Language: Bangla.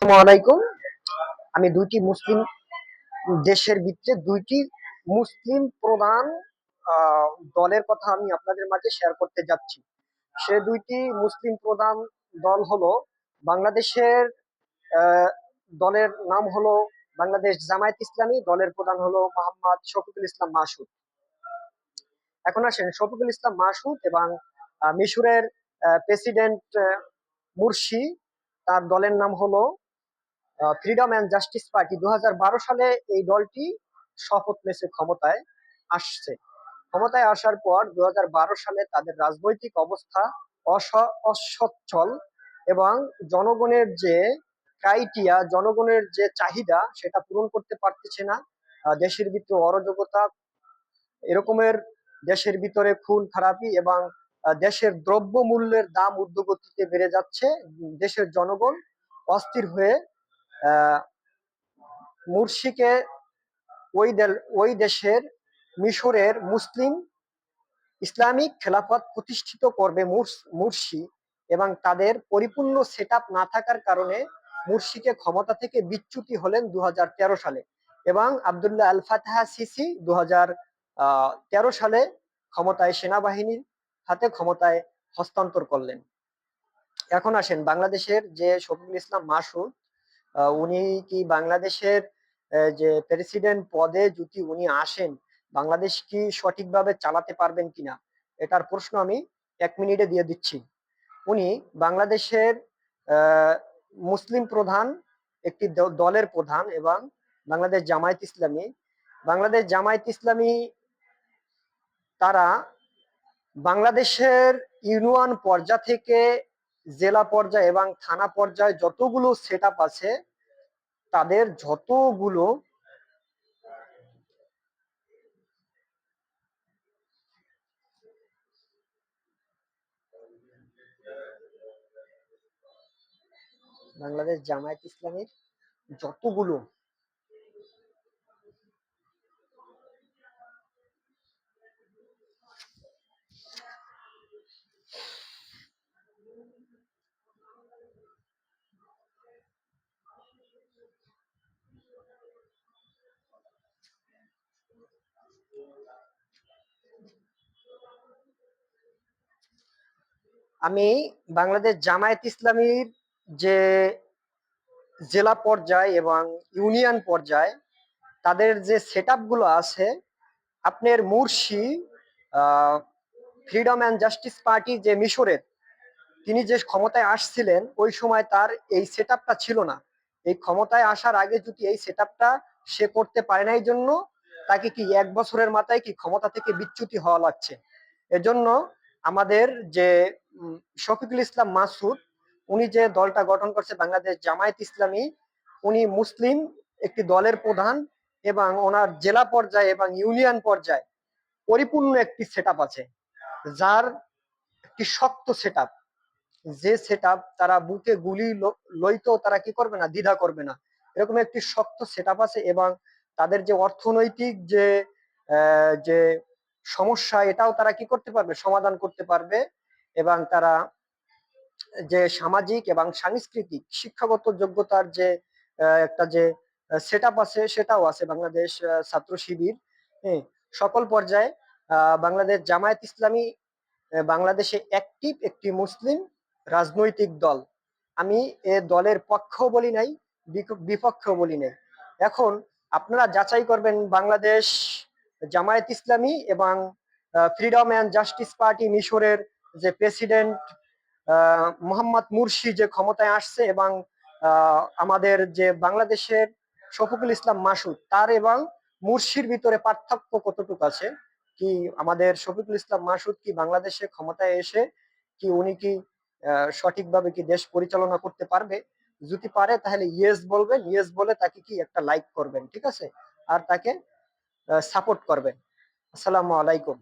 আসসালামাইকুম। আমি দুইটি মুসলিম দেশের ভিতরে দুইটি মুসলিম প্রধান আহ, দলের কথা আমি আপনাদের মাঝে শেয়ার করতে যাচ্ছি। সে দুইটি মুসলিম প্রধান দল হলো বাংলাদেশের আহ, দলের নাম হলো বাংলাদেশ জামায়াত ইসলামী, দলের প্রধান হলো মোহাম্মদ শফিকুল ইসলাম মাসুদ। এখন আসেন, শফিকুল ইসলাম মাসুদ এবং মিশরের প্রেসিডেন্ট মুরসি, তার দলের নাম হলো ফ্রিডম অ্যান্ড জাস্টিস পার্টি। 2012 সালে এই দলটি শপথ নিয়েছে, ক্ষমতায় আসছে। ক্ষমতায় আসার পর 2012 সালে তাদের রাজনৈতিক অবস্থা অসচ্ছল এবং জনগণের যে ক্রাইটেরিয়া, জনগণের যে চাহিদা সেটা পূরণ করতে পারতেছে না। দেশের ভিতরে অরাজকতা এরকমের, দেশের ভিতরে খুন খারাপি এবং দেশের দ্রব্য মূল্যের দাম ঊর্ধ্বগতিতে বেড়ে যাচ্ছে। দেশের জনগণ অস্থির হয়ে আহ মুরসিকে ওই দেশের মিশরের মুসলিম ইসলামিক খেলাফত প্রতিষ্ঠিত করবে মুরসি, এবং তাদের পরিপূর্ণ সেটআপ না থাকার কারণে মুরসিকে ক্ষমতা থেকে বিচ্যুতি হলেন 2013 সালে, এবং আব্দুল্লাহ আল ফাতাহ সিসি 2013 সালে ক্ষমতায় সেনাবাহিনীর হাতে ক্ষমতায় হস্তান্তর করলেন। এখন আসেন, বাংলাদেশের যে শফিকুল ইসলাম মাসুদ, উনি কি বাংলাদেশের যে প্রেসিডেন্ট পদে যদি উনি আসেন, বাংলাদেশ কি সঠিকভাবে চালাতে পারবেন কিনা, এটার প্রশ্ন আমি 1 মিনিটে দিয়ে দিচ্ছি। উনি বাংলাদেশের মুসলিম প্রধান, একটি দলের প্রধান, এবং বাংলাদেশ জামায়াত ইসলামী, তারা বাংলাদেশের ইউনিয়ন পর্যায় থেকে জেলা পর্যায়ে এবং থানা পর্যায়ে যতগুলো সেটআপ আছে, তাদের যতগুলো বাংলাদেশ জামায়াত ইসলামীর যতগুলো আমি বাংলাদেশ জামায়াত ইসলামীর যে জেলা পর্যায় এবং ইউনিয়ন পর্যায় তাদের যে সেটআপ গুলো আছে, আপনার Morsi freedom and justice party যে মিশরের, তিনি যে ক্ষমতায় আসছিলেন ওই সময় তার এই সেটআপটা ছিল না। এই ক্ষমতায় আসার আগে যদি এই সেটআপটা সে করতে পারে না, এই জন্য তাকে কি 1 বছরের মাথায় কি ক্ষমতা থেকে বিচ্যুতি হওয়া লাগছে। এজন্য আমাদের যে শফিকুল ইসলাম মাসুদ, উনি যে দলটা গঠন করছে বাংলাদেশ জামায়াত ইসলামী, উনি মুসলিম একটি দলের প্রধান, এবং ওনার জেলা পর্যায়ে এবং ইউনিয়ন পর্যায়ে পরিপূর্ণ একটি সেটআপ আছে, যার একটি শক্ত সেটআপ, যে সেটআপ তারা বুকে গুলি লইতেও তারা কি করবে না, দ্বিধা করবে না। এরকম একটি শক্ত সেটআপ আছে, এবং তাদের যে অর্থনৈতিক যে সমস্যা, এটাও তারা কি করতে পারবে, সমাধান করতে পারবে। এবং তারা যে সামাজিক এবং সাংস্কৃতিক শিক্ষাগত যোগ্যতার যে একটা যে সেটআপ আছে, সেটাও আছে বাংলাদেশ ছাত্র শিবির। হ্যাঁ, সকল পর্যায়ে বাংলাদেশ জামায়াত ইসলামী বাংলাদেশে অ্যাক্টিভ একটি মুসলিম রাজনৈতিক দল। আমি এ দলের পক্ষও বলি নাই, বিপক্ষও বলি নাই। এখন আপনারা যাচাই করবেন, বাংলাদেশ জামায়াত ইসলামী এবং ফ্রিডম অ্যান্ড জাস্টিস পার্টি মিশরের যে প্রেসিডেন্ট মোহাম্মদ মুরসি যে ক্ষমতায় আসছে, এবং আমাদের যে বাংলাদেশের শফিকুল ইসলাম মাসুদ, তার এবং মুরসির ভিতরে পার্থক্য কতটুকু আছে। কি আমাদের শফিকুল ইসলাম মাসুদ কি বাংলাদেশে ক্ষমতায় এসে কি উনি কি সঠিকভাবে কি দেশ পরিচালনা করতে পারবে? যদি পারে তাহলে ইয়েস বলবেন, ইয়েস বলে তাকে কি একটা লাইক করবেন, ঠিক আছে, আর তাকে সাপোর্ট করবেন। আসসালামু আলাইকুম।